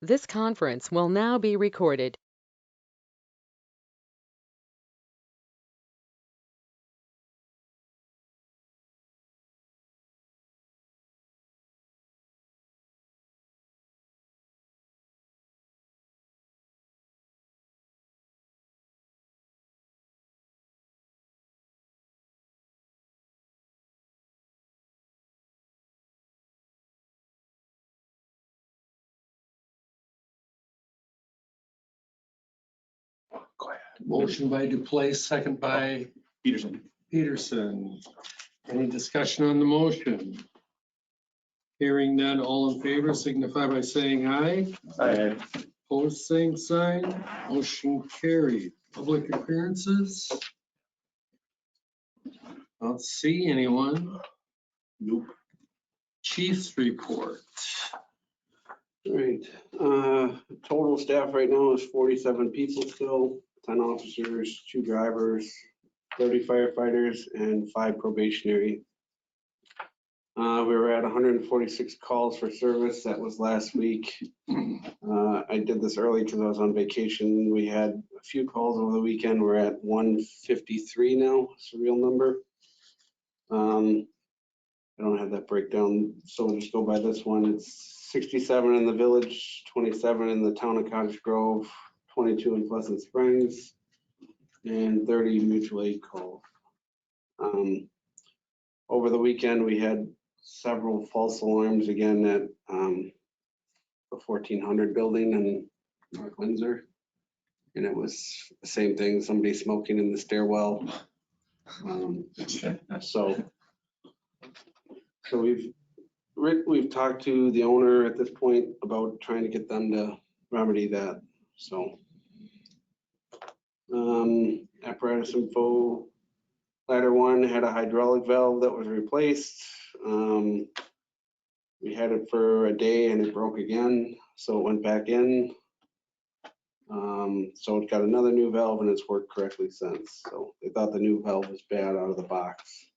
This conference will now be recorded. Go ahead. Motion by Duplace, second by Peterson. Any discussion on the motion? Hearing none, all in favor signify by saying aye. Aye. Opposed, same sign. Motion carried. Public appearances? I don't see anyone. Nope. Chief's report. Right, total staff right now is 47 people still, 10 officers, 2 drivers, 30 firefighters, and 5 probationary. We were at 146 calls for service. That was last week. I did this early because I was on vacation. We had a few calls over the weekend. We're at 153 now, it's a real number. I don't have that breakdown, so we'll just go by this one. It's 67 in the village, 27 in the town of Cottage Grove, 22 in Pleasant Springs, and 30 mutual aid calls. Over the weekend, we had several false alarms again at the 1400 building in North Windsor. And it was the same thing, somebody smoking in the stairwell. So we've talked to the owner at this point about trying to get them to remedy that, so. Apparatus info, ladder 1 had a hydraulic valve that was replaced. We had it for a day and it broke again, so it went back in. So it got another new valve and it's worked correctly since. So they thought the new valve was bad out of the box.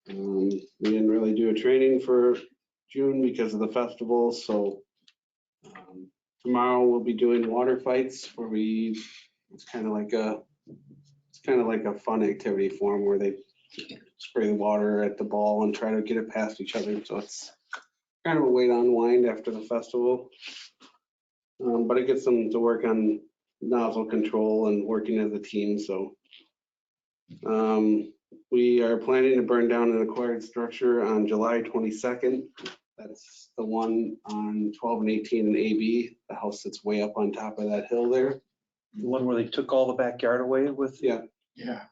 We didn't really do a training for June because of the festival, so tomorrow we'll be doing water fights where it's kind of like a fun activity for them where they spray the water at the ball and try to get it past each other. So it's kind of a way to unwind after the festival. But it gets them to work on nozzle control and working as a team. So we are planning to burn down an acquired structure on July 22nd. That's the one on 12 and 18 and AB, the house that's way up on top of that hill there. The one where they took all the backyard away with? Yeah. Yeah.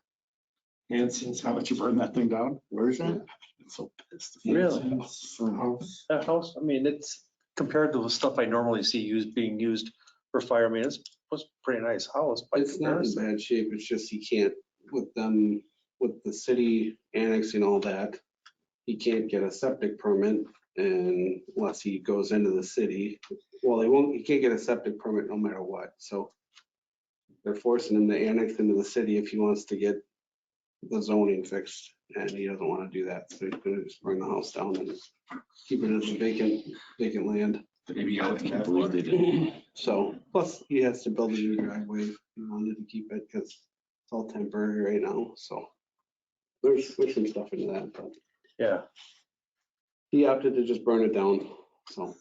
Hanson's, how much you burn that thing down? Where is that? I'm so pissed. Really? House. That house, I mean, it's compared to the stuff I normally see being used for fire. I mean, it was a pretty nice house. By It's not in comparison. bad shape. It's just he can't, with the city annexing all that, he can't get a septic permit and unless he goes into the city. Well, he can't get a septic permit no matter what. So they're forcing him to annex into the city if he wants to get the zoning fixed, and he doesn't want to do that. So he's gonna just burn the house down and keep it as vacant land. Maybe I can't believe they did. So plus he has to build a new driveway if he wanted to keep it because it's all temporary right now. So there's some stuff into that, but Yeah. he opted to just burn it down. So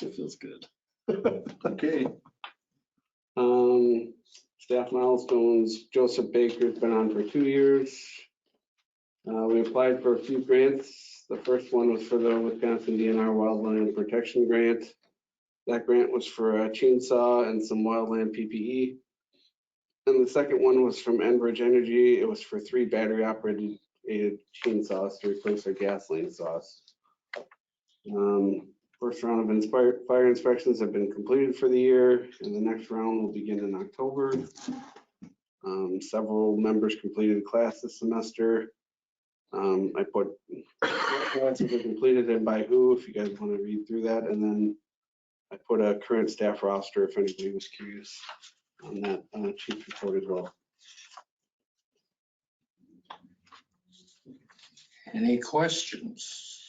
It feels good. okay. Staff milestones. Joseph Baker's been on for 2 years. We applied for a few grants. The first one was for the Wisconsin DNR Wildland Protection Grant. That grant was for a chainsaw and some wildland PPE. And the second one was from Enbridge Energy. It was for 3 battery operated chainsaws to replace their gasoline saws. First round of fire inspections have been completed for the year, and the next round will begin in October. Several members completed class this semester. I put what classes are completed and by who, if you guys want to read through that, and then I put a current staff roster if anybody was curious on that chief report as well. Any questions?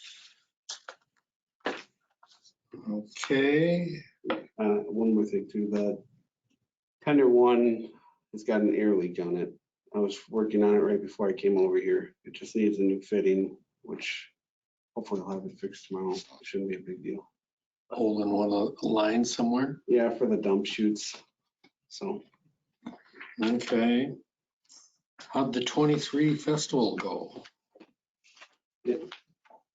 Okay, One more thing too, the tender one has got an air leak on it. I was working on it right before I came over here. It just needs a new fitting, which hopefully I'll have it fixed tomorrow. It shouldn't be a big deal. hole in one of the lines somewhere. Yeah, for the dump chutes. So Okay. How'd the 23 festival go?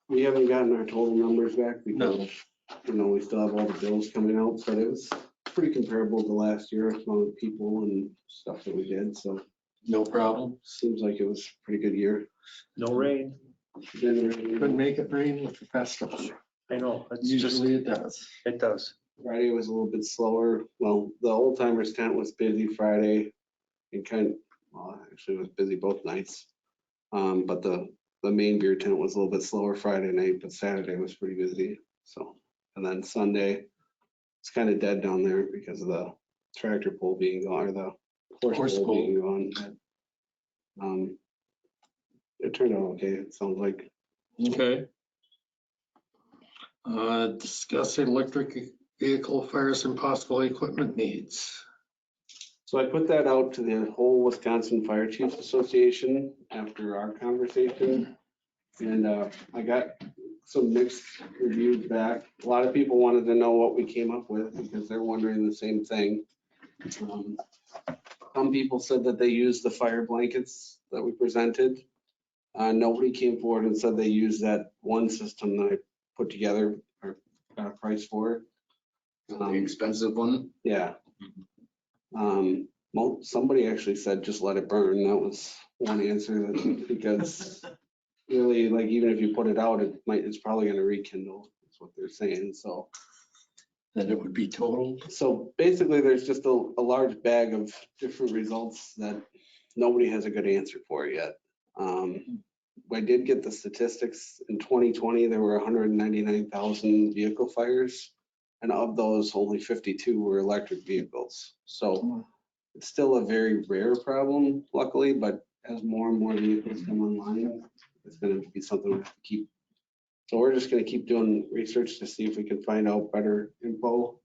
we haven't gotten our total numbers back No. because, we still have all the bills coming out, but it was pretty comparable to last year, amount of people and stuff that we did. So No problem. seems like it was a pretty good year. No rain. Couldn't make it rain with the festival. I know, it's just, Usually it does. it does. Friday was a little bit slower. Well, the old timers tent was busy Friday and actually it was busy both nights. But the main beer tent was a little bit slower Friday night, but Saturday was pretty busy. So, and then Sunday, it's kind of dead down there because of the tractor pull being gone, or the horse Horse pull pull. being gone. It turned out okay, it sounds like. Okay. Discuss electric vehicle fires and possible equipment needs. So I put that out to the whole Wisconsin Fire Chiefs Association after our conversation. And I got some mixed reviews back. A lot of people wanted to know what we came up with because they're wondering the same thing. Some people said that they used the fire blankets that we presented. Nobody came forward and said they used that one system that I put together or got a price for. The expensive one. Yeah. Somebody actually said, just let it burn. That was one answer, because really, like, even if you put it out, it's probably gonna rekindle. That's what they're saying, so. Then it would be total. So basically, there's just a large bag of different results that nobody has a good answer for yet. I did get the statistics. In 2020, there were 199,000 vehicle fires, and of those, only 52 were electric vehicles. So it's still a very rare problem, luckily, but as more and more vehicles come online, it's going to be something we have to keep. So we're just going to keep doing research to see if we can find out better info.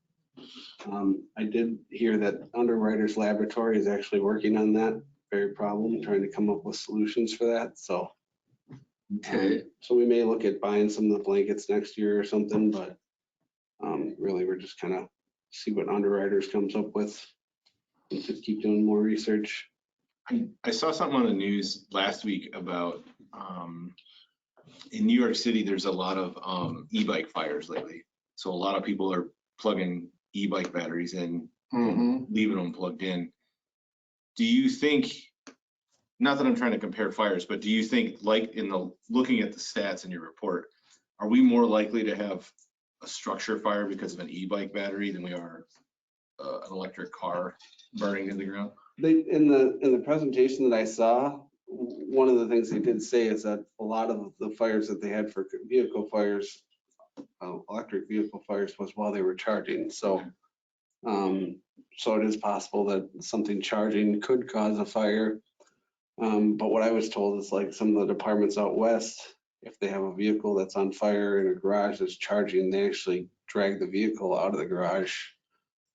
I did hear that Underwriters Laboratory is actually working on that very problem, trying to come up with solutions for that. So, Okay. so we may look at buying some of the blankets next year or something, but really we're just kind of see what Underwriters comes up with and to keep doing more research. I saw something on the news last week about in New York City, there's a lot of e-bike fires lately. So a lot of people are plugging e-bike batteries in, leaving them plugged in. Do you think, not that I'm trying to compare fires, but do you think, like looking at the stats in your report, are we more likely to have a structure fire because of an e-bike battery than we are an electric car burning in the ground? In the presentation that I saw, one of the things they did say is that a lot of the fires that they had for vehicle fires, electric vehicle fires, was while they were charging. So, so it is possible that something charging could cause a fire. But what I was told is, like, some of the departments out west, if they have a vehicle that's on fire in a garage that's charging, they actually drag the vehicle out of the garage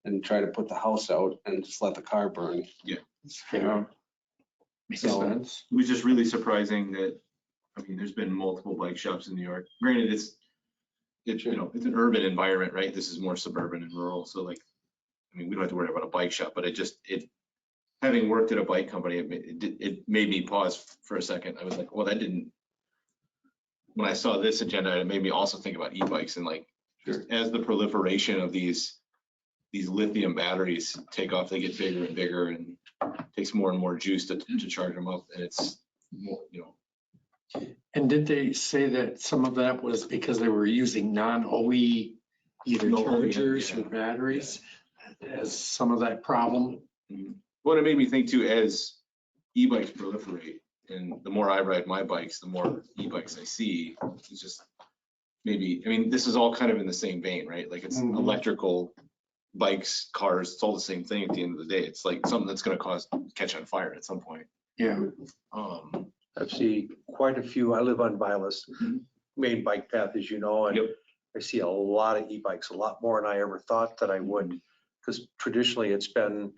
and try to put the house out and just let the car burn. Yeah. Makes So- sense. It was just really surprising that, I mean, there's been multiple bike shops in New York. Granted, it's it's an urban environment, right? This is more suburban and rural. So, like, I mean, we don't have to worry about a bike shop, but having worked at a bike company, it made me pause for a second. I was like, well, when I saw this agenda, it made me also think about e-bikes and, like, Sure. as the proliferation of these lithium batteries take off, they get bigger and bigger, and it takes more and more juice to charge them up. And it's more, And did they say that some of that was because they were using non-OE either No, chargers yeah. or batteries as some of that problem? What it made me think too, as e-bikes proliferate, and the more I ride my bikes, the more e-bikes I see. It's just maybe, I mean, this is all kind of in the same vein, right? Like, it's electrical bikes, cars, it's all the same thing at the end of the day. It's like something that's going to catch on fire at some point. Yeah. I've seen quite a few. I live on Vilas, main bike path, as you know, and Yep. I see a lot of e-bikes, a lot more than I ever thought that I would. Because traditionally it's been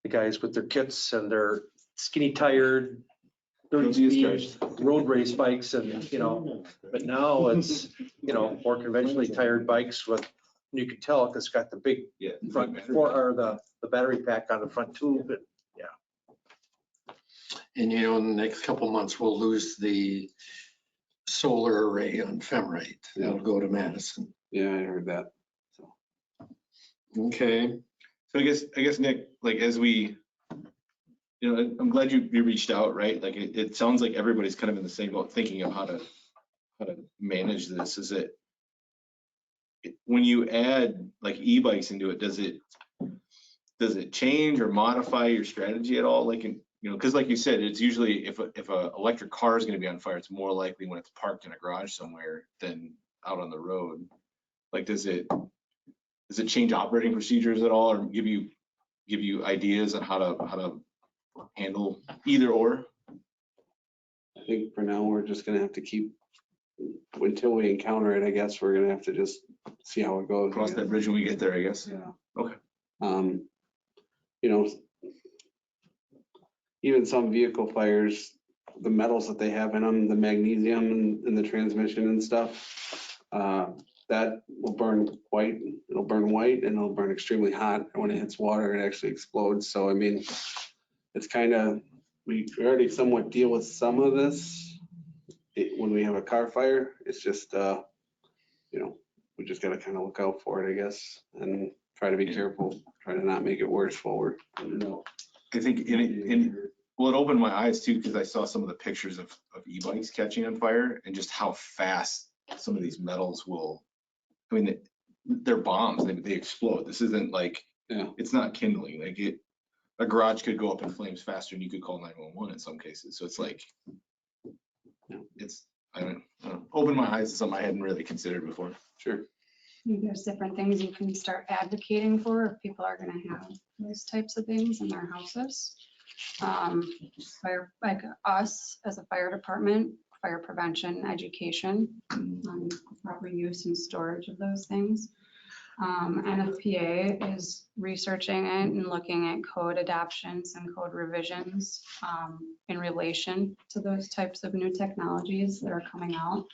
the guys with their kits and their skinny tired, dirty speed, road race bikes and, but now it's, more conventionally tired bikes with, you can tell because it's got the big Yeah. front four or the battery pack on the front tube. And And in the next couple months, we'll lose the solar array on Femrite. It'll go to Madison. Yeah, I heard that. Okay. So I guess Nick, like as we, I'm glad you reached out, right? Like it sounds like everybody's kind of in the same boat thinking of how to manage this. Is it, when you add like e-bikes into it, does it change or modify your strategy at all? Like, because like you said, it's usually if a electric car is going to be on fire, it's more likely when it's parked in a garage somewhere than out on the road. Like, does it change operating procedures at all, or give you ideas on how to handle either or? I think for now, we're just gonna have to keep, until we encounter it, I guess we're gonna have to just see how it goes. Cross that bridge when we get there, I guess. Yeah. Okay. Even some vehicle fires, the metals that they have in them, the magnesium in the transmission and stuff, that will burn white. It'll burn white and it'll burn extremely hot. And when it hits water, it actually explodes. So, I mean, it's kind of, we already somewhat deal with some of this when we have a car fire. It's just, we just got to kind of look out for it, I guess, and try to be careful, try to not make it worse forward. I think well, it opened my eyes too, because I saw some of the pictures of e-bikes catching on fire and just how fast some of these metals will, I mean, they're bombs, they explode. This isn't like, it's not kindling. Like a garage could go up in flames faster than you could call 911 in some cases. So it's like, I don't know, opened my eyes to something I hadn't really considered before. Sure. I think there's different things you can start advocating for if people are gonna have those types of things in their houses. Fire, like us as a fire department, fire prevention, education, on proper use and storage of those things. NFPA is researching it and looking at code adoptions and code revisions in relation to those types of new technologies that are coming out.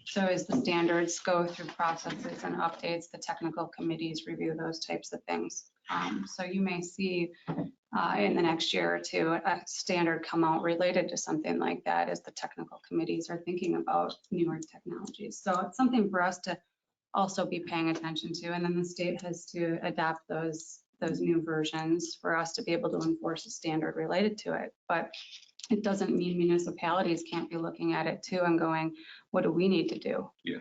So as the standards go through processes and updates, the technical committees review those types of things. So you may see in the next year or two a standard come out related to something like that as the technical committees are thinking about newer technologies. So it's something for us to also be paying attention to, and then the state has to adapt those new versions for us to be able to enforce a standard related to it. But it doesn't mean municipalities can't be looking at it too and going, what do we need to do? Yeah.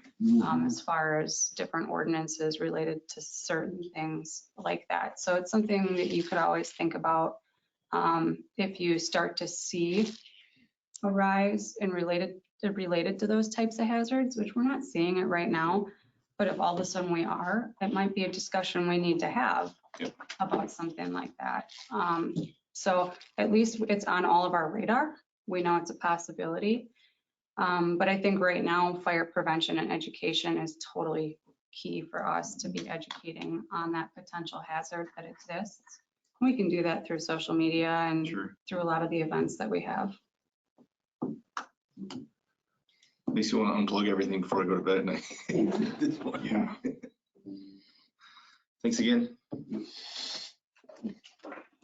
As far as different ordinances related to certain things like that. So it's something that you could always think about if you start to see a rise in related to those types of hazards, which we're not seeing it right now. But if all of a sudden we are, it might be a discussion we need to have about something like that. So at least it's on all of our radar. We know it's a possibility. But I think right now, fire prevention and education is totally key for us to be educating on that potential hazard that exists. We can do that through social media and through a lot of the events that we have. At least you want to unplug everything before I go to bed at night. Yeah. Thanks again.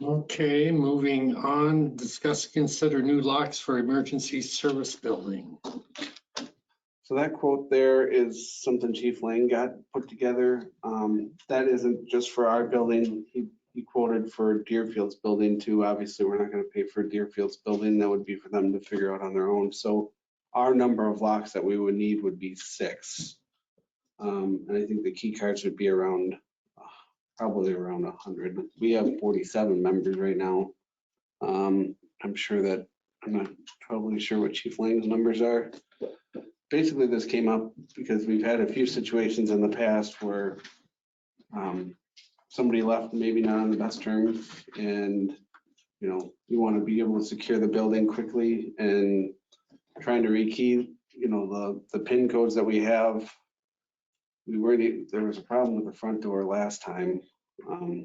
Okay, moving on, discuss, consider new locks for emergency service building. So that quote there is something Chief Lane got put together. That isn't just for our building. He quoted for Deerfield's building too. Obviously, we're not going to pay for Deerfield's building. That would be for them to figure out on their own. So our number of locks that we would need would be 6. And I think the key cards would be around, probably around 100. We have 47 members right now. I'm not totally sure what Chief Lane's numbers are. Basically, this came up because we've had a few situations in the past where somebody left maybe not on the best terms, and you want to be able to secure the building quickly, and trying to rekey the PIN codes that we have there was a problem with the front door last time,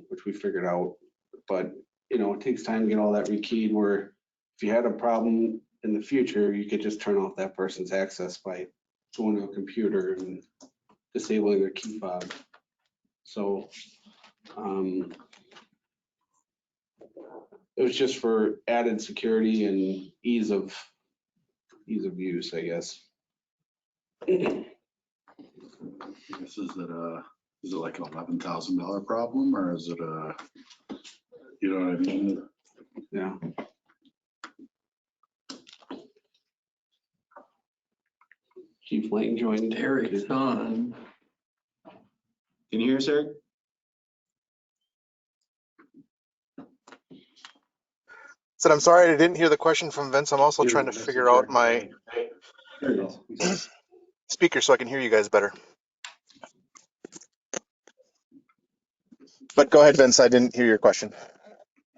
which we figured out. But, it takes time to get all that rekeyed, where if you had a problem in the future, you could just turn off that person's access by going to a computer and disabling their key fob. So, it was just for added security and ease of use, I guess. Is it like an $11,000 problem, or is it you know what I mean? Yeah. Chief Lane joined. Eric's on. Can you hear us, Eric? Said, I'm sorry I didn't hear the question from Vince. I'm also trying to figure out my speaker so I can hear you guys better. But go ahead, Vince. I didn't hear your question.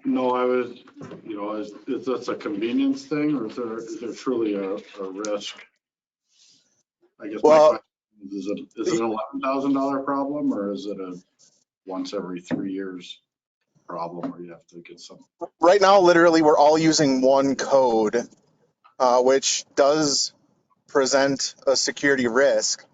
No, I was, is this a convenience thing, or is there truly a risk? I guess my Well, question is it an $11,000 problem, or is it a once every 3 years problem where you have to get some? right now, literally, we're all using one code, which does present a security risk.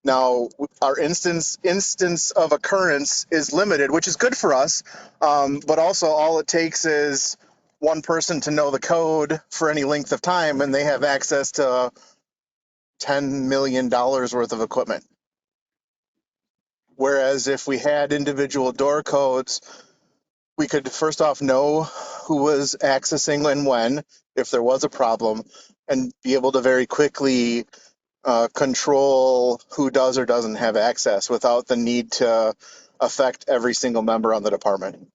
Now, our instance of occurrence is limited, which is good for us. But also, all it takes is one person to know the code for any length of time, and they have access to $10 million worth of equipment. Whereas if we had individual door codes, we could first off know who was accessing and when, if there was a problem, and be able to very quickly control who does or doesn't have access without the need to affect every single member on the department.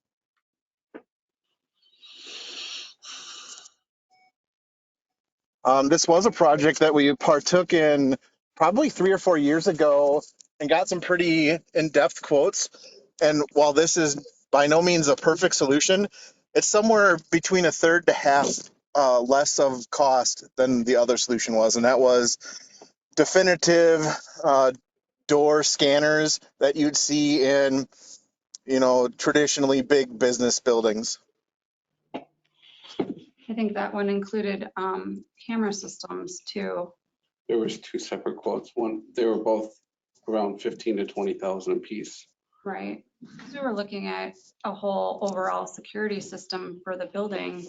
This was a project that we partook in probably 3 or 4 years ago and got some pretty in-depth quotes. And while this is by no means a perfect solution, it's somewhere between a third to half less of cost than the other solution was. And that was definitive door scanners that you'd see in, traditionally big business buildings. I think that one included camera systems too. There was 2 separate quotes. They were both around 15 to 20,000 a piece. Right. So we're looking at a whole overall security system for the building,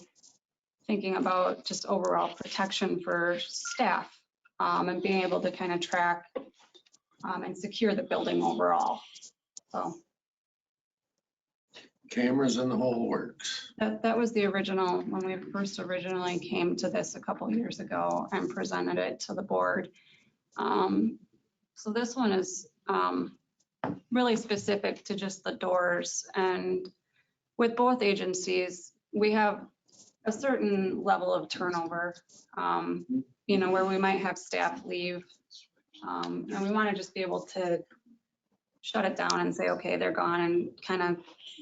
thinking about just overall protection for staff, and being able to kind of track and secure the building overall. So Cameras in the whole works. that was the original, when we first originally came to this a couple years ago and presented it to the board. So this one is really specific to just the doors, and with both agencies, we have a certain level of turnover, where we might have staff leave, and we want to just be able to shut it down and say, okay, they're gone, and kind of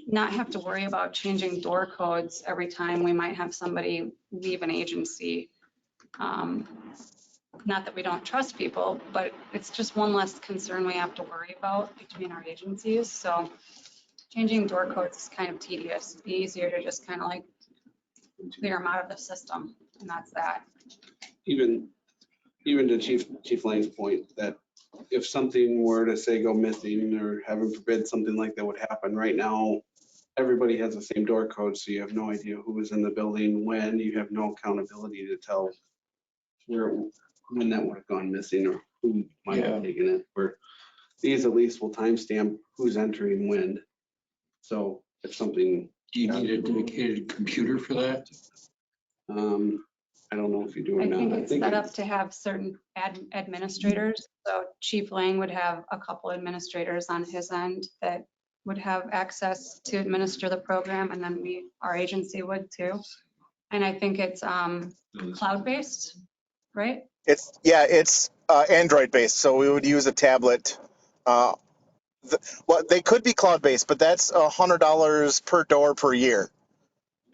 not have to worry about changing door codes every time we might have somebody leave an agency. Not that we don't trust people, but it's just one less concern we have to worry about between our agencies. So changing door codes is kind of tedious. It'd be easier to just kind of like clear them out of the system, and that's that. Even to Chief Lane's point, that if something were to say go missing, or heaven forbid something like that would happen, right now everybody has the same door code, so you have no idea who was in the building when. You have no accountability to tell when that would have gone missing or who might have taken it. Where these at least will timestamp who's entering when. So if something, Do you need a dedicated computer for that? I don't know if you do or I not. think it's set up to have certain administrators. So Chief Lang would have a couple administrators on his end that would have access to administer the program, and then our agency would too. And I think it's cloud-based, right? It's Android based, so we would use a tablet. Well, they could be cloud based, but that's $100 per door per year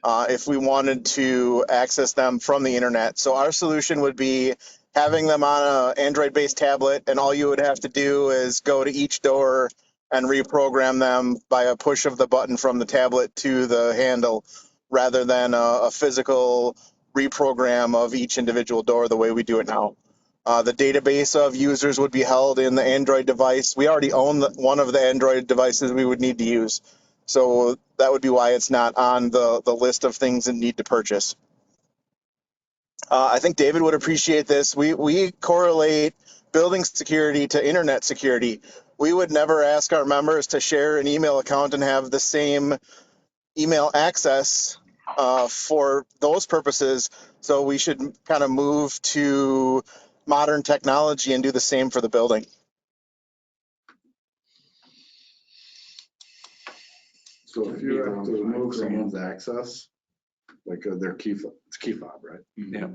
if we wanted to access them from the internet. So our solution would be having them on an Android-based tablet, and all you would have to do is go to each door and reprogram them by a push of the button from the tablet to the handle, rather than a physical reprogram of each individual door the way we do it now. The database of users would be held in the Android device. We already own one of the Android devices we would need to use. So that would be why it's not on the list of things that need to purchase. I think David would appreciate this. We correlate building security to internet security. We would never ask our members to share an email account and have the same email access for those purposes. So we should kind of move to modern technology and do the same for the building. So if you have to remove someone's access, like their it's key fob, right? Yeah.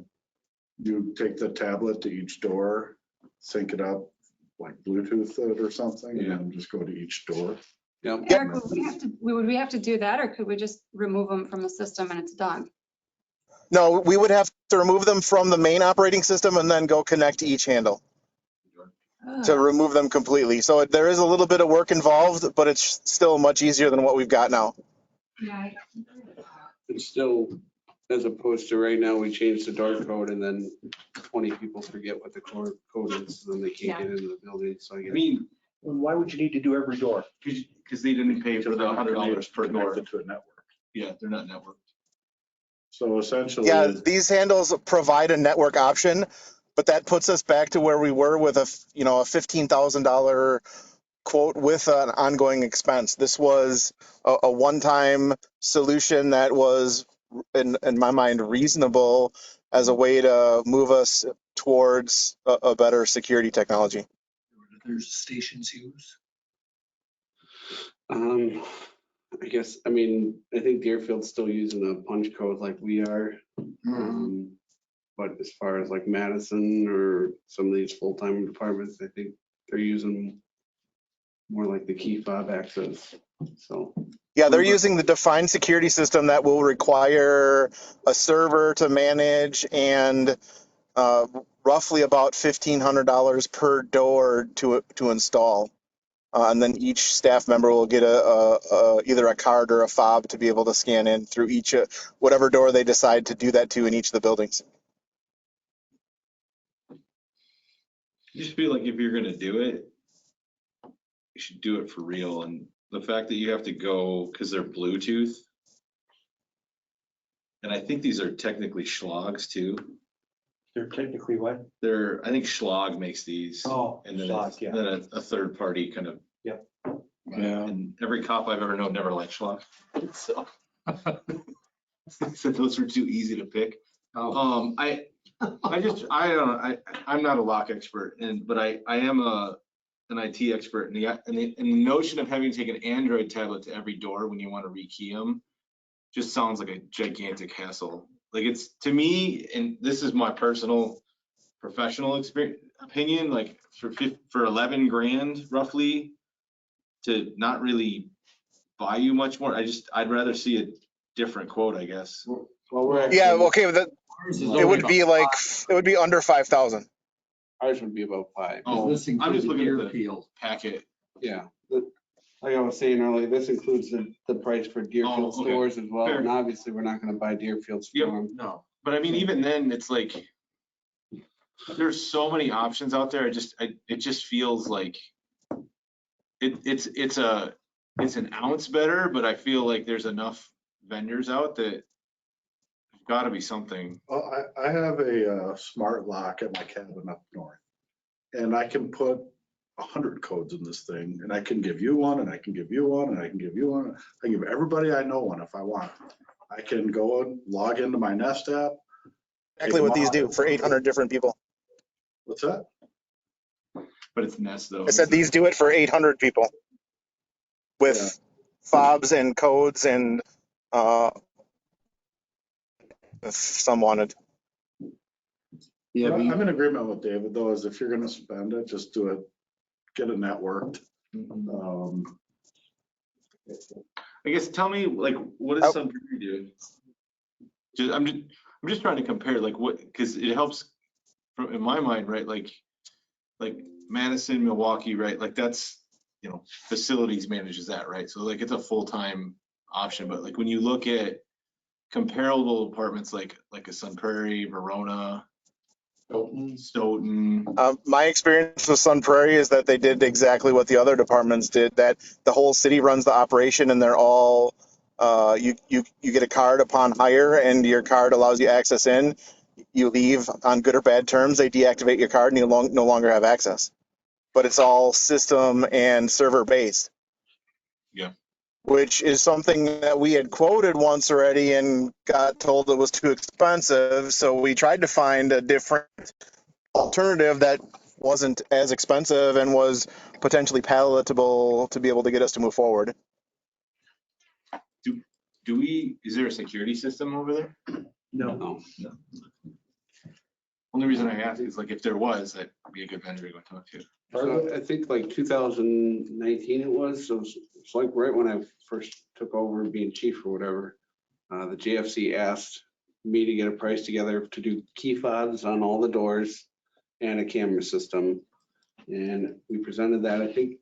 You take the tablet to each door, sync it up, like Bluetooth it or something, and then just go to each door. Yep. Eric, would we have to do that, or could we just remove them from the system and it's done? No, we would have to remove them from the main operating system and then go connect to each handle to remove them completely. So there is a little bit of work involved, but it's still much easier than what we've got now. Yeah. It's still, as opposed to right now, we change the door code and then 20 people forget what the code is, and then they can't get into the building. So I I guess. mean, Why would you need to do every door? because they didn't pay for the $100 per door. Connected to a network. Yeah, they're not networked. So essentially. Yeah, these handles provide a network option, but that puts us back to where we were with a $15,000 quote with an ongoing expense. This was a one-time solution that was, in my mind, reasonable as a way to move us towards a better security technology. There's stations used. I guess, I mean, I think Deerfield's still using a punch code like we are. But as far as like Madison or some of these full-time departments, I think they're using more like the key fob access. So. Yeah, they're using the defined security system that will require a server to manage and roughly about $1,500 per door to install. And then each staff member will get either a card or a fob to be able to scan in through each whatever door they decide to do that to in each of the buildings. I just feel like if you're gonna do it, you should do it for real. And the fact that you have to go, because they're Bluetooth, and I think these are technically schlogs too. They're technically what? I think Schlag makes these. Oh, And then, Schlag, yeah. then a third party kind of. Yep. Yeah. And every cop I've ever known never liked Schlag. So. So those were too easy to pick. Oh. I don't know, I'm not a lock expert, but I am an IT expert, and the notion of having to take an Android tablet to every door when you want to rekey them just sounds like a gigantic hassle. Like, it's, to me, and this is my personal professional opinion, like for 11 grand roughly, to not really buy you much more. I'd rather see a different quote, I guess. Well, we're actually, Yeah, okay, it would be under 5,000. ours would be about 5. Oh, This I'm just includes looking at the Deerfield. packet. Yeah. Like I was saying earlier, this includes the price for Deerfield Oh, okay. stores as well. Fair. And obviously, we're not going to buy Deerfields Yep. from them. No, but I mean, even then, it's like, there's so many options out there. It just feels like it's an ounce better, but I feel like there's enough vendors out that there's gotta be something. Well, I have a smart lock at my cabin up north, and I can put 100 codes in this thing, and I can give you one, and I can give you one, and I can give you one. I give everybody I know one if I want. I can go and log into my Nest app. Exactly what these do for 800 different people. What's that? But it's Nest though. I said these do it for 800 people with fobs and codes and if some wanted. Yeah, I'm in agreement with David though, is if you're gonna spend it, just do it, get it networked. I guess, tell me, like, what does Sunbury do? I'm just trying to compare, like, what, because it helps in my mind, right, like Madison, Milwaukee, right, like that's, you know, facilities manages that, right? So like it's a full-time option, but like when you look at comparable apartments like a Sun Prairie, Verona, Stoughton. My experience with Sun Prairie is that they did exactly what the other departments did, that the whole city runs the operation and they're all, you get a card upon hire and your card allows you access in. You leave on good or bad terms, they deactivate your card and you no longer have access. But it's all system and server based. Yeah. Which is something that we had quoted once already and got told it was too expensive. So we tried to find a different alternative that wasn't as expensive and was potentially palatable to be able to get us to move forward. Is there a security system over there? No. Only reason I ask is like if there was, that'd be a good vendor to go talk to. So I think like 2019 it was, so it's like right when I first took over being chief or whatever, the JFC asked me to get a price together to do key fobs on all the doors and a camera system. And we presented that, I think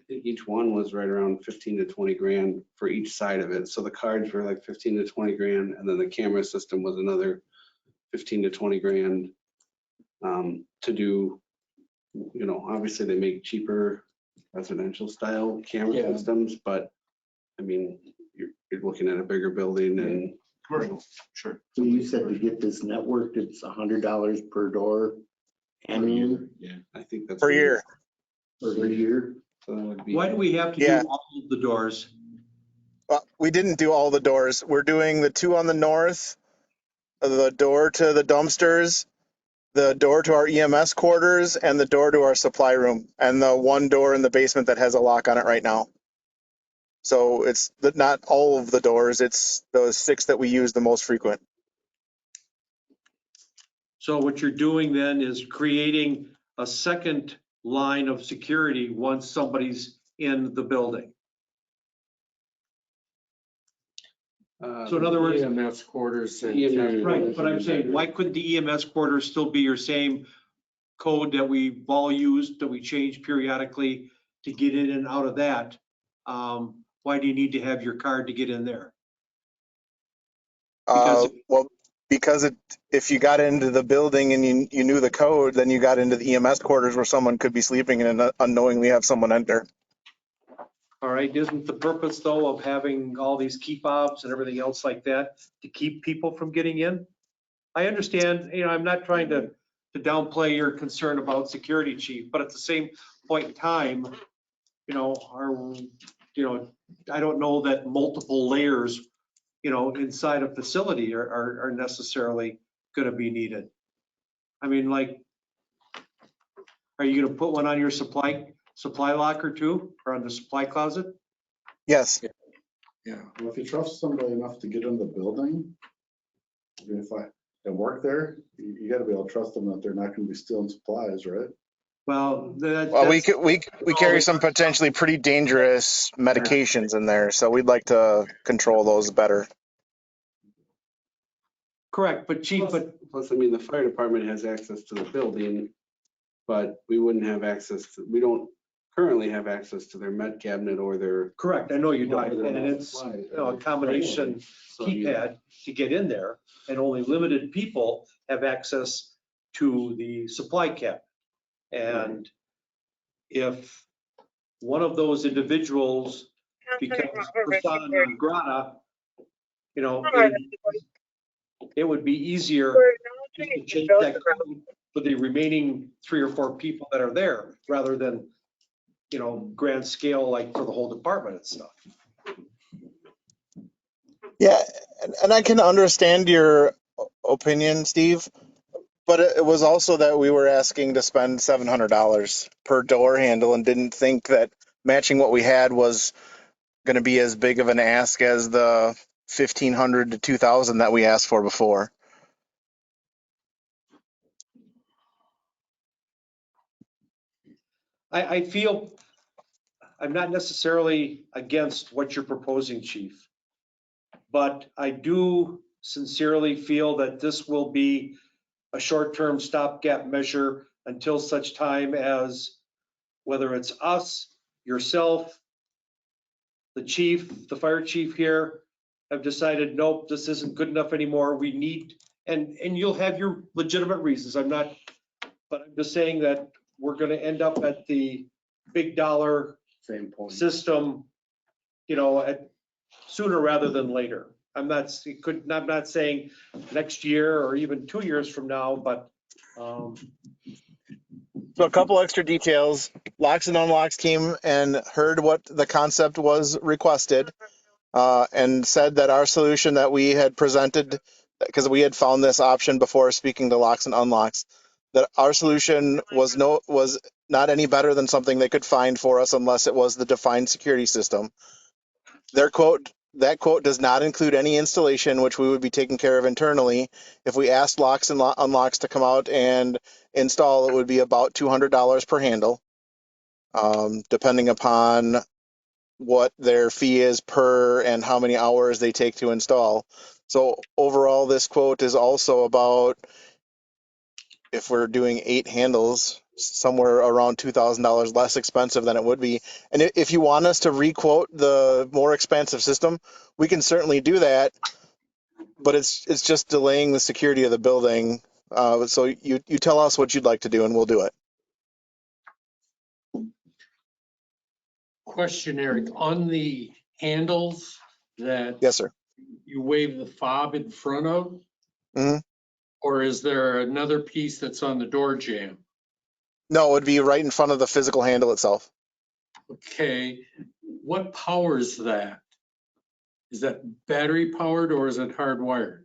each one was right around 15 to 20 grand for each side of it. So the cards were like 15 to 20 grand, and then the camera system was another 15 to 20 grand to do. You know, obviously they make cheaper residential style camera systems, but I mean, you're looking at a bigger building and. Commercial, sure. So you said to get this networked, it's $100 per door annually Yeah. I think that's. Per year. per year? So that would be. Why do we have to do Yeah. all of the doors? Well, we didn't do all the doors. We're doing the two on the north, the door to the dumpsters, the door to our EMS quarters, and the door to our supply room, and the one door in the basement that has a lock on it right now. So it's not all of the doors, it's those 6 that we use the most frequent. So what you're doing then is creating a second line of security once somebody's in the building. So in other words. EMS quarters. and EMS. Right, but I'm saying, why couldn't the EMS quarters still be your same code that we've all used, that we change periodically to get in and out of that? Why do you need to have your card to get in there? Because if you got into the building and you knew the code, then you got into the EMS quarters where someone could be sleeping and unknowingly have someone enter. All right, isn't the purpose though of having all these key fobs and everything else like that to keep people from getting in? I understand, I'm not trying to downplay your concern about security, chief, but at the same point in time, I don't know that multiple layers, inside a facility are necessarily going to be needed. I mean, like, are you going to put one on your supply locker too, or on the supply closet? Yes. Yeah, well, if you trust somebody enough to get in the building, if I work there, you gotta be able to trust them that they're not gonna be stealing supplies, right? Well, we carry some potentially pretty dangerous medications in there, so we'd like to control those better. correct, but chief, Plus, I mean, the fire department has access to the building, but we wouldn't have we don't currently have access to their med cabinet or their. correct, I know you don't, Supplies. and it's a combination So you- keypad to get in there, and only limited people have access to the supply cabinet. And if one of those individuals becomes persona non grata, it would be easier just to change that code for the remaining 3 or 4 people that are there, rather than, grand scale, like for the whole department and stuff. Yeah, and I can understand your opinion, Steve, but it was also that we were asking to spend $700 per door handle and didn't think that matching what we had was going to be as big of an ask as the $1,500 to $2,000 that we asked for before. I feel I'm not necessarily against what you're proposing, chief, but I do sincerely feel that this will be a short-term stopgap measure until such time as, whether it's us, yourself, the chief, the fire chief here, have decided, nope, this isn't good enough anymore. We need, and you'll have your legitimate reasons. But I'm just saying that we're gonna end up at the big dollar Same point. system, at sooner rather than later. I'm not saying next year or even 2 years from now, but, So a couple extra details. Locks and Unlocks team and heard what the concept was requested, and said that our solution that we had presented, because we had found this option before speaking to Locks and Unlocks, that our solution was not any better than something they could find for us unless it was the defined security system. That quote does not include any installation, which we would be taking care of internally. If we asked Locks and Unlocks to come out and install, it would be about $200 per handle, depending upon what their fee is per and how many hours they take to install. So overall, this quote is also about, if we're doing 8 handles, somewhere around $2,000 less expensive than it would be. And if you want us to requote the more expensive system, we can certainly do that, but it's just delaying the security of the building. So you tell us what you'd like to do and we'll do it. Question, Eric, on the handles that Yes, sir. you wave the fob in front of? Mhm. Or is there another piece that's on the door jamb? No, it would be right in front of the physical handle itself. Okay, what powers that? Is that battery powered or is it hardwired?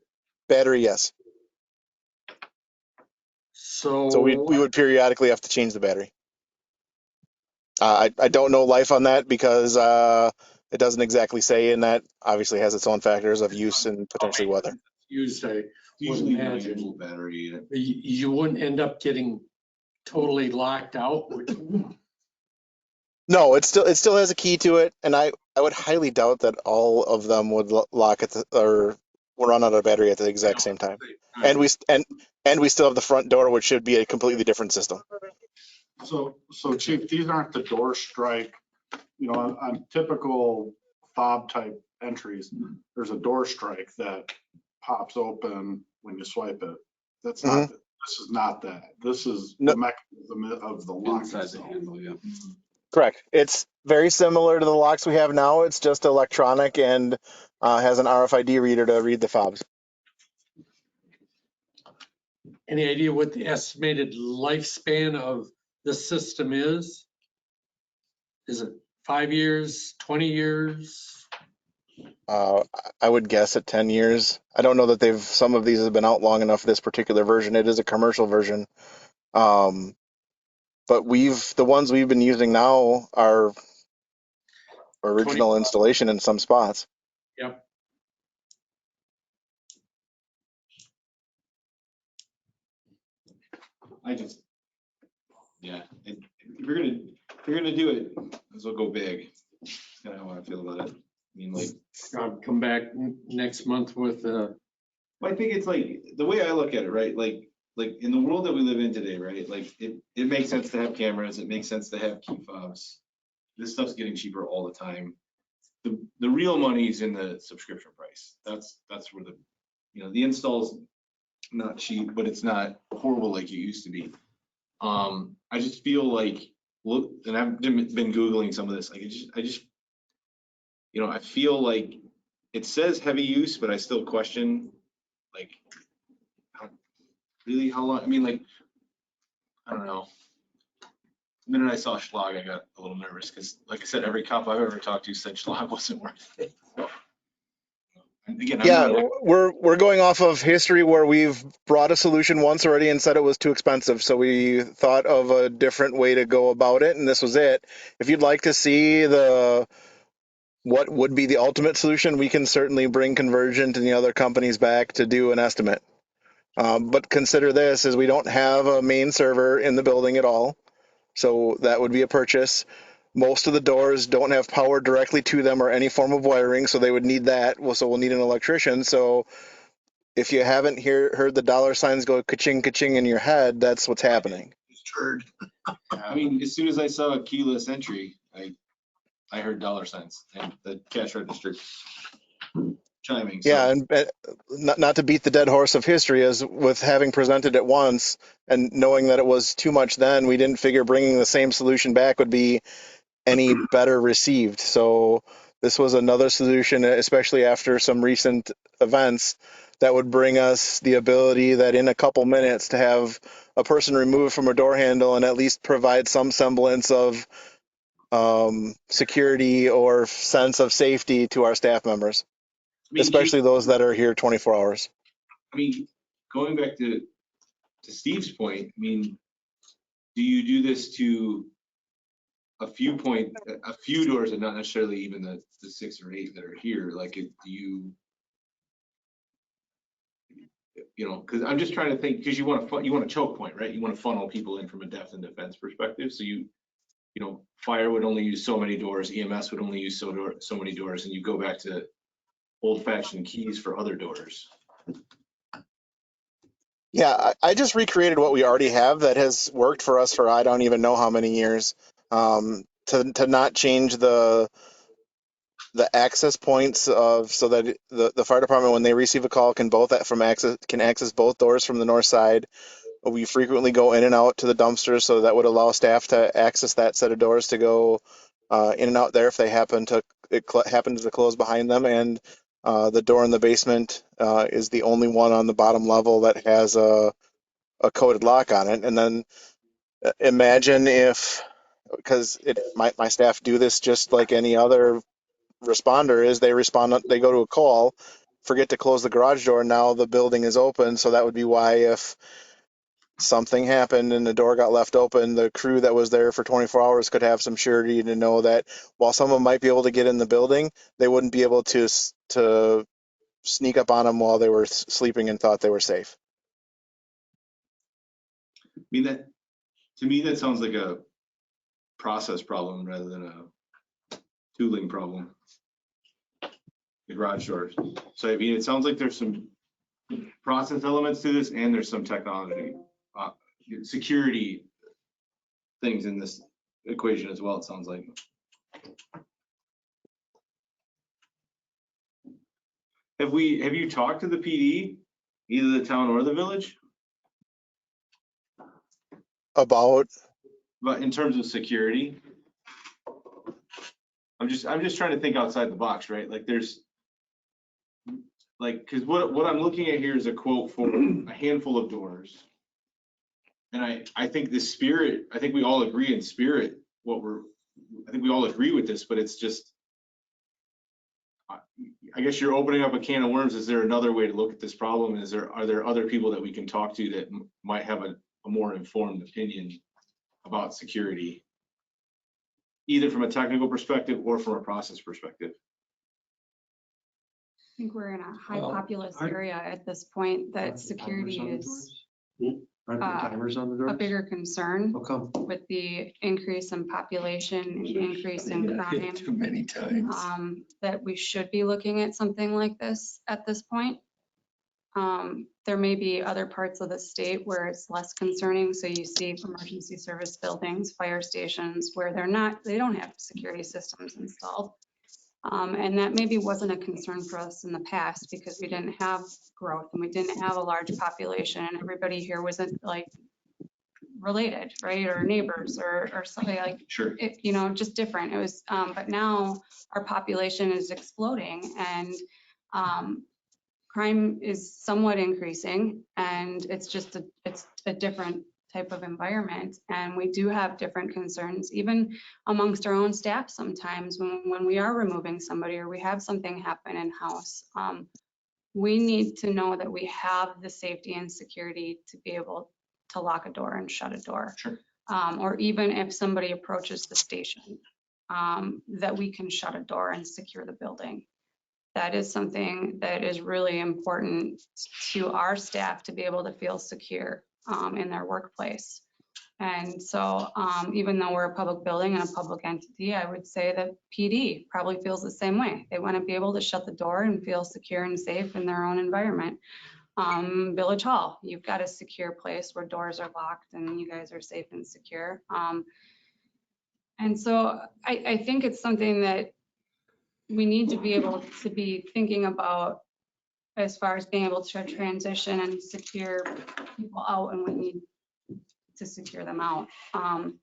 Battery, yes. So we would periodically have to change the battery. I don't know life on that because it doesn't exactly say, and that obviously has its own factors of use and potentially weather. Used, I would Usually imagine. 9-volt battery. You wouldn't end up getting totally locked out, would you? No, it still has a key to it, and I would highly doubt that all of them would lock at or will run out of battery at the exact same time. And we still have the front door, which should be a completely different system. So Chief, these aren't the door strike, on typical fob type entries, there's a door strike that pops open when you swipe it. That's not, this is not that. This is the mechanism of the lock. Inside the handle, yeah. Correct. It's very similar to the locks we have now. It's just electronic and has an RFID reader to read the fobs. Any idea what the estimated lifespan of the system is? Is it 5 years, 20 years? I would guess at 10 years. I don't know that some of these have been out long enough, this particular version. It is a commercial version. But the ones we've been using now are original installation in some spots. Yep. If you're gonna do it, might as well go big. That's kind of how I feel about it. I mean, like, I'll come back next month with I think it's like, the way I look at it, right, like in the world that we live in today, right, like it makes sense to have cameras, it makes sense to have key fobs. This stuff's getting cheaper all the time. The real money is in the subscription price. That's where the install's not cheap, but it's not horrible like it used to be. I just feel like, look, and I've been Googling some of this, like I feel like it says heavy use, but I still question, like, how long, I mean, like, I don't know. The minute I saw Schlag, I got a little nervous because, like I said, every cop I've ever talked to said Schlag wasn't worth it. So, again, we're going off of history where we've brought a solution once already and said it was too expensive. So we thought of a different way to go about it, and this was it. If you'd like to see what would be the ultimate solution, we can certainly bring Convergent and the other companies back to do an estimate. But consider this, is we don't have a main server in the building at all. So that would be a purchase. Most of the doors don't have power directly to them or any form of wiring, so they would need that. So we'll need an electrician. So if you haven't heard the dollar signs go ka-ching, ka-ching in your head, that's what's happening. I mean, as soon as I saw a keyless entry, I heard dollar signs and the cash register chiming. So. Yeah, and not to beat the dead horse of history, as with having presented it once and knowing that it was too much then, we didn't figure bringing the same solution back would be any better received. So this was another solution, especially after some recent events, that would bring us the ability that in a couple minutes to have a person removed from a door handle and at least provide some semblance of security or sense of safety to our staff members, I mean, especially those that are here 24 hours. I mean, going back to Steve's point, I mean, do you do this to a few doors and not necessarily even the 6 or 8 that are here? Like, do you know, because I'm just trying to think, because you want a choke point, right? You want to funnel people in from a depth and defense perspective. So you know, fire would only use so many doors, EMS would only use so many doors, and you go back to old-fashioned keys for other doors. Yeah, I just recreated what we already have that has worked for us for I don't even know how many years. To not change the access points of so that the fire department, when they receive a call, can access both doors from the north side. We frequently go in and out to the dumpsters, so that would allow staff to access that set of doors to go in and out there if they happen to close behind them. And the door in the basement is the only one on the bottom level that has a coded lock on it. And then imagine if, because my staff do this just like any other responder, is they go to a call, forget to close the garage door, now the building is open. So that would be why if something happened and the door got left open, the crew that was there for 24 hours could have some surety to know that while someone might be able to get in the building, they wouldn't be able to sneak up on them while they were sleeping and thought they were safe. I mean, to me, that sounds like a process problem rather than a tooling problem. The garage doors. So I mean, it sounds like there's some process elements to this, and there's some technology, security things in this equation as well. It sounds like. Have you talked to the PD, either the town or the village, About but in terms of security? I'm just trying to think outside the box, right? Like there's because what I'm looking at here is a quote for a handful of doors. And I think the spirit, I think we all agree in spirit I think we all agree with this, but it's just, I guess you're opening up a can of worms. Is there another way to look at this problem? Are there other people that we can talk to that might have a more informed opinion about security, either from a technical perspective or from a process perspective? I think we're in a high populous area at this point that security is Timers on the a doors? bigger concern How come? with the increase in population and increase in crime. Too many times. That we should be looking at something like this at this point. There may be other parts of the state where it's less concerning. So you see emergency service buildings, fire stations where they don't have security systems installed. And that maybe wasn't a concern for us in the past because we didn't have growth and we didn't have a large population and everybody here wasn't like related, right? Or neighbors or something like, Sure. you know, just different. It was, but now our population is exploding and crime is somewhat increasing and it's just it's a different type of environment. And we do have different concerns, even amongst our own staff sometimes when we are removing somebody or we have something happen in house. We need to know that we have the safety and security to be able to lock a door and shut a door. Sure. Or even if somebody approaches the station, that we can shut a door and secure the building. That is something that is really important to our staff to be able to feel secure in their workplace. And so even though we're a public building and a public entity, I would say that PD probably feels the same way. They want to be able to shut the door and feel secure and safe in their own environment. Village Hall, you've got a secure place where doors are locked and you guys are safe and secure. And so I think it's something that we need to be able to be thinking about as far as being able to transition and secure people out, and we need to secure them out. And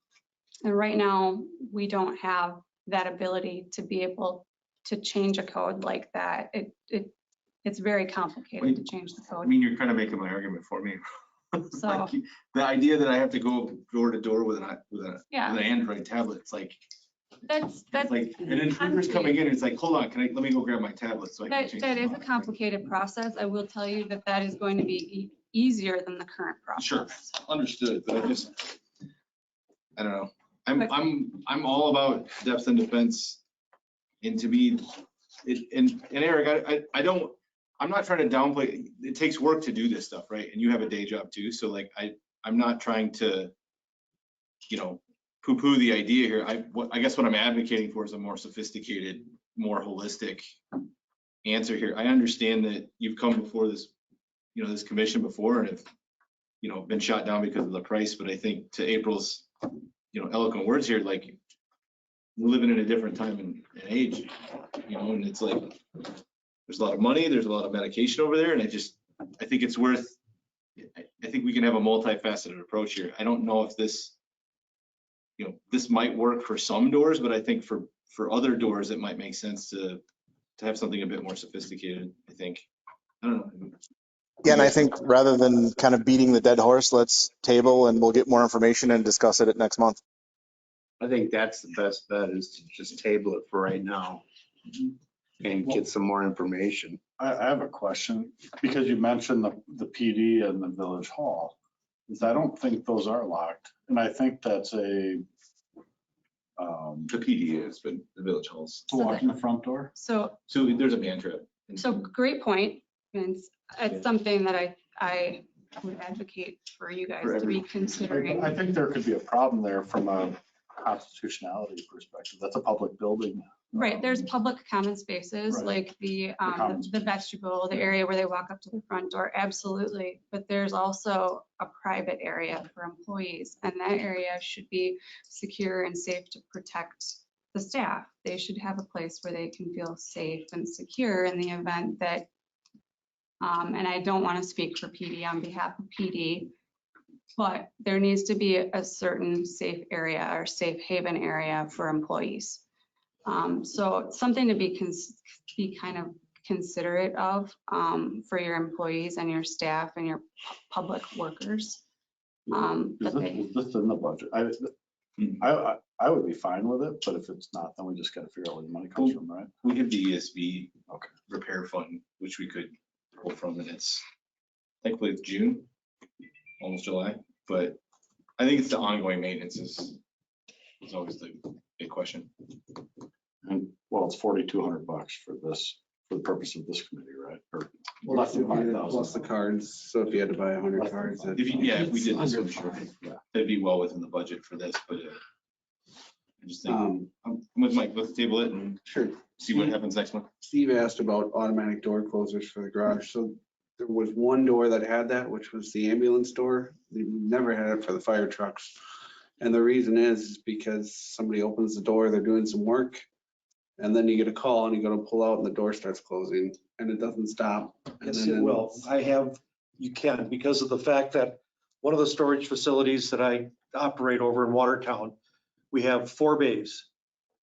right now, we don't have that ability to be able to change a code like that. It's very complicated to change the I code. mean, you're kind of making my argument for me. So- Like, the idea that I have to go door to door with Yeah. an Android tablet, it's like, That's like, an intruder's coming in, it's like, hold on, let me go grab my tablet so I can change. that the is a lock. complicated process. I will tell you that that is going to be easier than the current Sure. process. Understood, but I don't know. I'm all about depth and defense. And to me, and Eric, I'm not trying to downplay, it takes work to do this stuff, right? And you have a day job too, so like, I'm not trying to, poo-poo the idea here. I guess what I'm advocating for is a more sophisticated, more holistic answer here. I understand that you've come before this, this commission before and have, been shot down because of the price, but I think to April's, eloquent words here, like, we're living in a different time and age, and it's like, there's a lot of money, there's a lot of medication over there, and I think it's worth, I think we can have a multifaceted approach here. I don't know if this, this might work for some doors, but I think for other doors, it might make sense to have something a bit more sophisticated, I think. I don't know. Yeah, and I think rather than kind of beating the dead horse, let's table and we'll get more information and discuss it at next month. I think that's the best bet, is to just table it for right now and get some more information. I have a question, because you mentioned the PD and the village hall. I don't think those are locked, and I think that's The PD is, but the village halls. to walk in the front door. So There's a man trap. great point, Vince. It's something that I would advocate for you guys to be considering. I think there could be a problem there from a constitutionality perspective. That's a public building. Right, there's public common spaces, Right. like the common vestibule, the area where they walk up to the front door, absolutely. But there's also a private area for employees, and that area should be secure and safe to protect the staff. They should have a place where they can feel safe and secure in the event that, and I don't want to speak for PD on behalf of PD, but there needs to be a certain safe area or safe haven area for employees. So it's something to be kind of considerate of for your employees and your staff and your public workers. Is this in the budget? I would be fine with it, but if it's not, then we just gotta figure out where the money comes from, right? We have the ESV repair fund, which we could pull from, and thankfully it's June, almost July, but I think it's the ongoing maintenance is always the big question. And well, it's $4,200 for this, for the purpose of this committee, right? Or Plus less than 5,000. plus the cards, so if you had to buy 100 cards. If we did this, Under I'm sure Yeah. that'd be well within the budget for this, but I just think, I'm with Mike, let's table it and Sure. see what happens next month. Steve asked about automatic door closers for the garage. So there was one door that had that, which was the ambulance door. We never had it for the fire trucks. And the reason is because somebody opens the door, they're doing some work, and then you get a call and you go to pull out and the door starts closing and it doesn't stop. And Yes, then it will. You can, because of the fact that one of the storage facilities that I operate over in Watertown, we have 4 bays,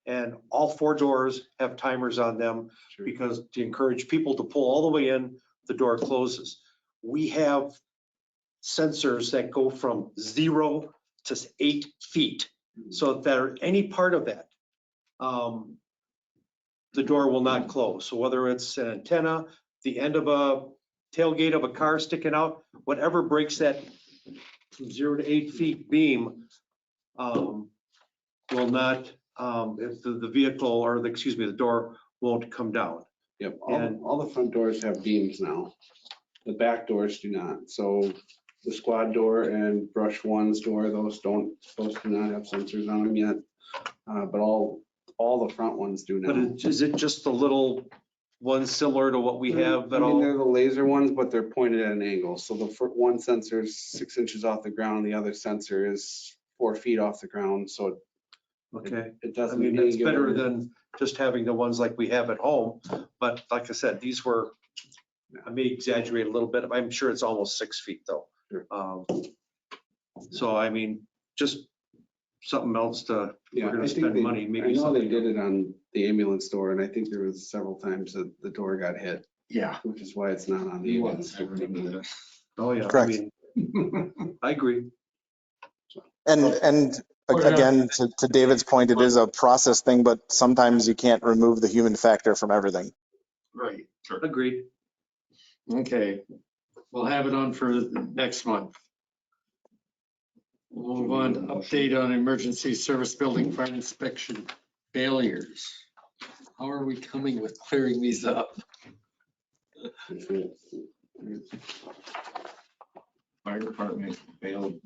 and all 4 doors have timers on them because to encourage people to pull all the way in, the door closes. We have sensors that go from 0 to 8 feet. So if there any part of that, the door will not close. So whether it's an antenna, the end of a tailgate of a car sticking out, whatever breaks that from 0 to 8 feet beam will not, if the vehicle or the door won't come down. Yep, And- all the front doors have beams now. The back doors do not. So the squad door and brush one's door, those do not have sensors on them yet. But all the front ones do But now. is it just the little ones similar to what we have I at mean, all? they're the laser ones, but they're pointed at an angle. So the one sensor is 6 inches off the ground, the other sensor is 4 feet off the ground, so Okay. it I doesn't. mean, it's give better a- than just having the ones like we have at home. But like I said, these were, I may exaggerate a little bit. I'm sure it's almost 6 feet though. Sure. So I mean, just something else to, Yeah, we're gonna I think spend they- money, I maybe know they something. did it on the ambulance door, and I think there was several times that the door got hit, Yeah. which is why it's not on the ambulance I door. remember that. Oh, yeah. I Correct. mean, I agree. And again, to David's point, it is a process thing, but sometimes you can't remove the human factor from everything. Right. Sure. Agreed. Okay. We'll have it on for next month. We'll move on to update on emergency service building fire inspection failures. How are we coming with clearing these up? Fire department failed.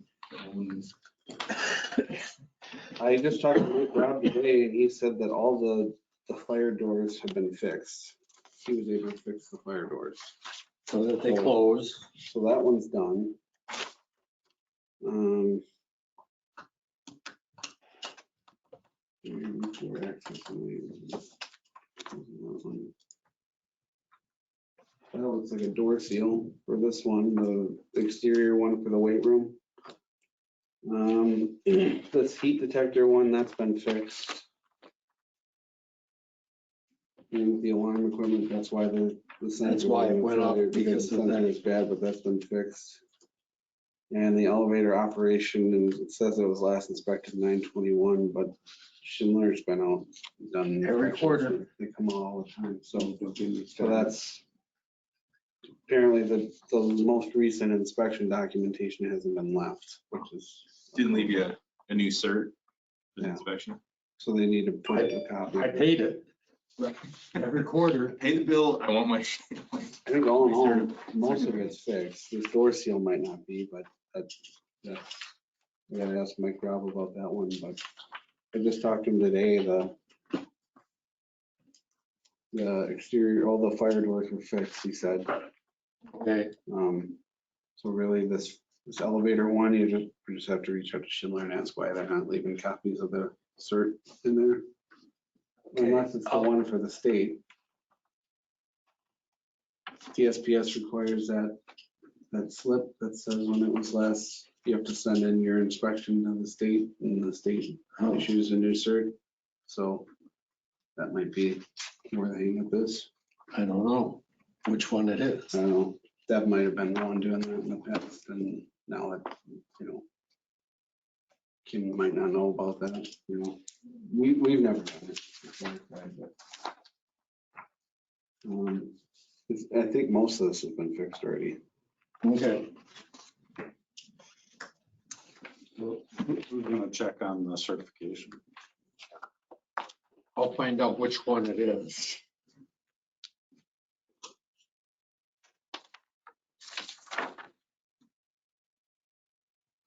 I just talked to Rob today, and he said that all the fire doors have been fixed. He was able to fix the fire doors. So that they close. So that one's done. That looks like a door seal for this one, the exterior one for the weight room. This heat detector one, that's been fixed. And the alarm equipment, that's why the sensor. That's why it went up, because the of that. sensor is bad, but that's been fixed. And the elevator operation, and it says it was last inspected 9/21, but Schindler's been out, done. Every inspections. quarter. They come out all the time, so that's. Apparently the most recent inspection documentation hasn't been left, which is. Didn't leave you a new cert for the Yeah. inspection. So they need to put a copy. I paid it every quarter. Pay the bill. I want my. I think all in all, most of it's fixed. This door seal might not be, but that's, I gotta ask Mike Rob about that one, but I just talked to him today, the exterior, all the fire doors were fixed, he said. Okay. So really this elevator one, we just have to reach out to Schindler and ask why they're not leaving copies of the cert in there. Unless it's the one for the state. TSPS requires that slip that says when it was last, you have to send in your inspection to the state, and the state issues a new cert. So that might be where the hang up is. I don't know which one it is. I don't know, Deb might have been the one doing that in the past, and now that, Kim might not know about that, we've never done it before, but, I think most of this has been fixed already. Okay. Who's gonna check on the certification? I'll find out which one it is.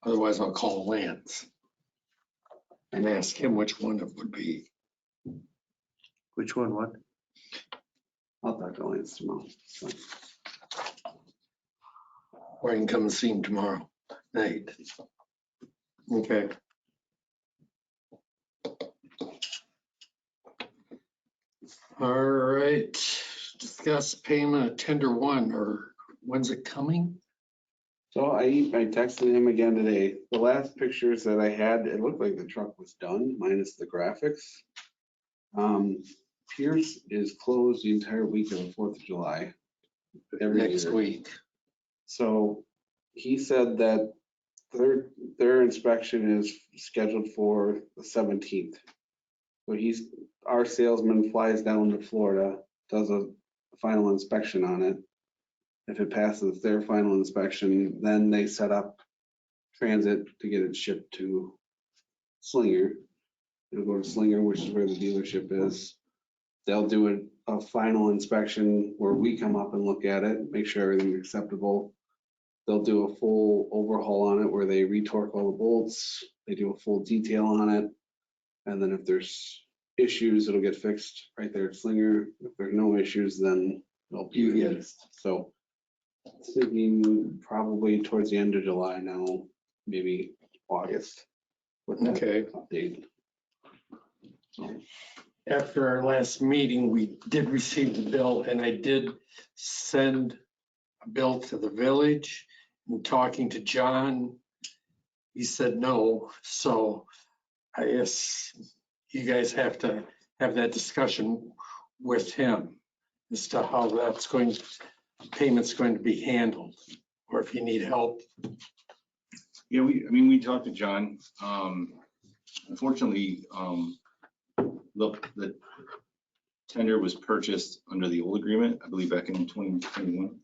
Otherwise, I'll call Lance and ask him which one it would be. Which one, what? I'll talk to Lance tomorrow. So, Or I can come and see him tomorrow night. Okay. All right, discuss payment of tender one, or when's it coming? So I texted him again today. The last pictures that I had, it looked like the truck was done minus the graphics. Pierce is closed the entire week of the 4th of July. Every Next year. week. So he said that their inspection is scheduled for the 17th. So our salesman flies down to Florida, does a final inspection on it. If it passes their final inspection, then they set up transit to get it shipped to Slinger. It'll go to Slinger, which is where the dealership is. They'll do a final inspection where we come up and look at it, make sure everything's acceptable. They'll do a full overhaul on it where they retorque all the bolts. They do a full detail on it. And then if there's issues, it'll get fixed right there at Slinger. If there's no issues, then it'll be You get it. released. So thinking probably towards the end of July now, maybe August. With that Okay. update. So, After our last meeting, we did receive the bill and I did send a bill to the village. And talking to John, he said no. So I guess you guys have to have that discussion with him as to how that's going, payment's going to be handled, or if you need help. Yeah, we talked to John. Unfortunately, the tender was purchased under the old agreement, I believe back in 2021.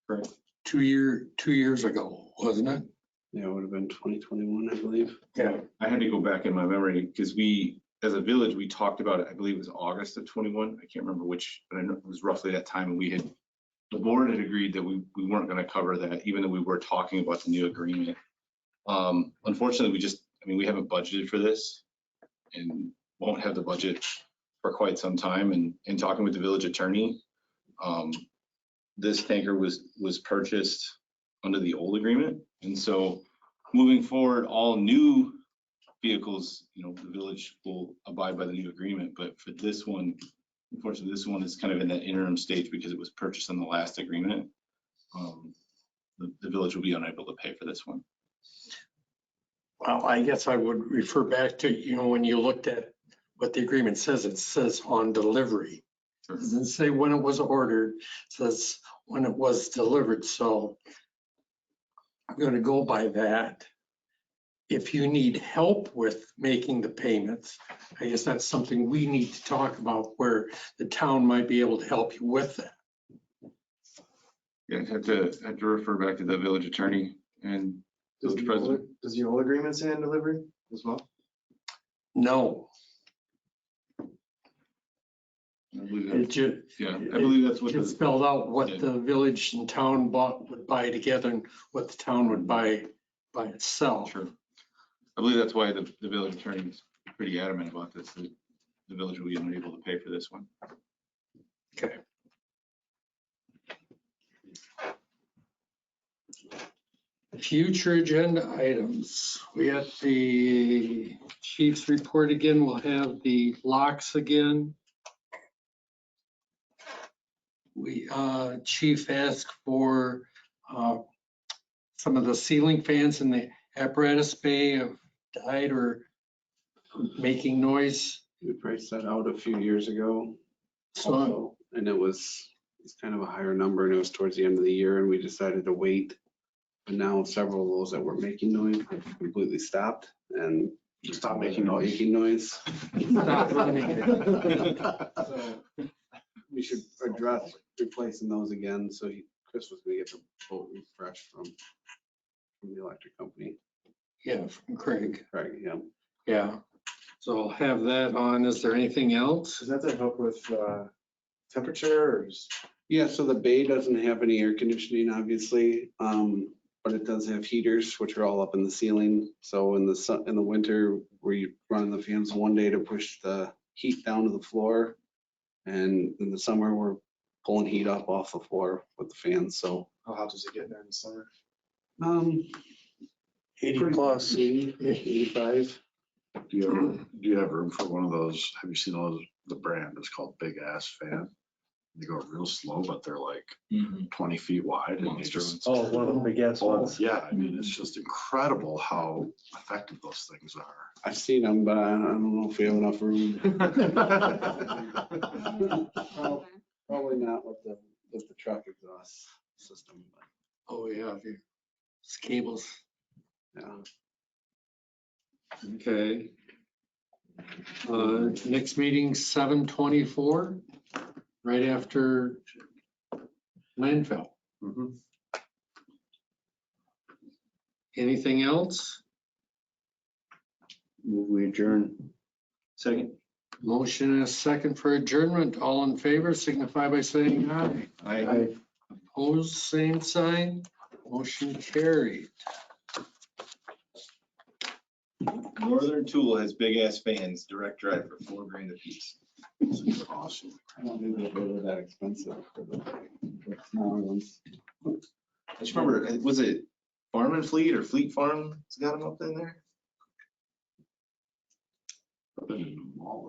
Correct? 2 years ago, wasn't it? yeah, it would have been 2021, I believe. Yeah. I had to go back in my memory because as a village, we talked about it, I believe it was August of 21. I can't remember which, but I know it was roughly that time. And the board had agreed that we weren't going to cover that, even though we were talking about the new agreement. Unfortunately, we haven't budgeted for this and won't have the budget for quite some time. And in talking with the village attorney, this tanker was purchased under the old agreement. And so moving forward, all new vehicles, the village will abide by the new agreement. But for this one, unfortunately, this one is kind of in that interim stage because it was purchased in the last agreement. The village will be unable to pay for this one. Well, I guess I would refer back to, when you looked at what the agreement says, it says on delivery. Sure. It doesn't say when it was ordered, it says when it was delivered. So I'm going to go by that. If you need help with making the payments, I guess that's something we need to talk about, where the town might be able to help you with that. Yeah, I'd have to refer back to the village attorney and village president. Does the old agreement say on delivery as well? No, I believe it just, I believe that's what it the, spelled out what Yeah. the village and town would buy together and what the town would buy by itself. sure. I believe that's why the village attorney is pretty adamant about this. That the village will be unable to pay for this one. Okay. Future agenda items. We have the chief's report again. We'll have the locks again. Chief asked for some of the ceiling fans in the apparatus bay have died or making noise. We priced that out a few years ago. So Also, and it's kind of a higher number, and it was towards the end of the year, and we decided to wait. But now several of those that were making noise have completely stopped and Stop making noise. making noise. stop running. So we should address replacing those again. So Chris was gonna get the boat refreshed from the electric company. Yeah, from Craig. Right, yeah. Yeah. So I'll have that on. Is there anything else? Does that help with temperature or just? Yeah, so the bay doesn't have any air conditioning, obviously, but it does have heaters, which are all up in the ceiling. So in the winter, we're running the fans one day to push the heat down to the floor. And in the summer, we're pulling heat up off the floor with the fans, so. How hot does it get there in the summer? 80 pretty- plus. 80, 85. Do you have room for one of those? Have you seen those? The brand is called Big Ass Fan. They go real slow, but they're like 20 feet wide. And you just, Oh, one of the big ass ones. yeah, I mean, it's just incredible how effective those things are. I've seen them, but I don't know if we have enough room. Probably not with the truck exhaust system, but Oh, yeah. It's cables. yeah. Okay. Next meeting, 7/24, right after landfill. Anything else? Move we adjourn. Second. Motion and a second for adjournment. All in favor signify by saying aye. I Opposed, same sign. Motion carried. Northern Tool has big ass fans, direct drive for $4,000 a piece. Awesome. I don't think they were that expensive for the smaller ones. I just remember, was it Farm and Fleet or Fleet Farm? It's got them up in there. Up in the mall.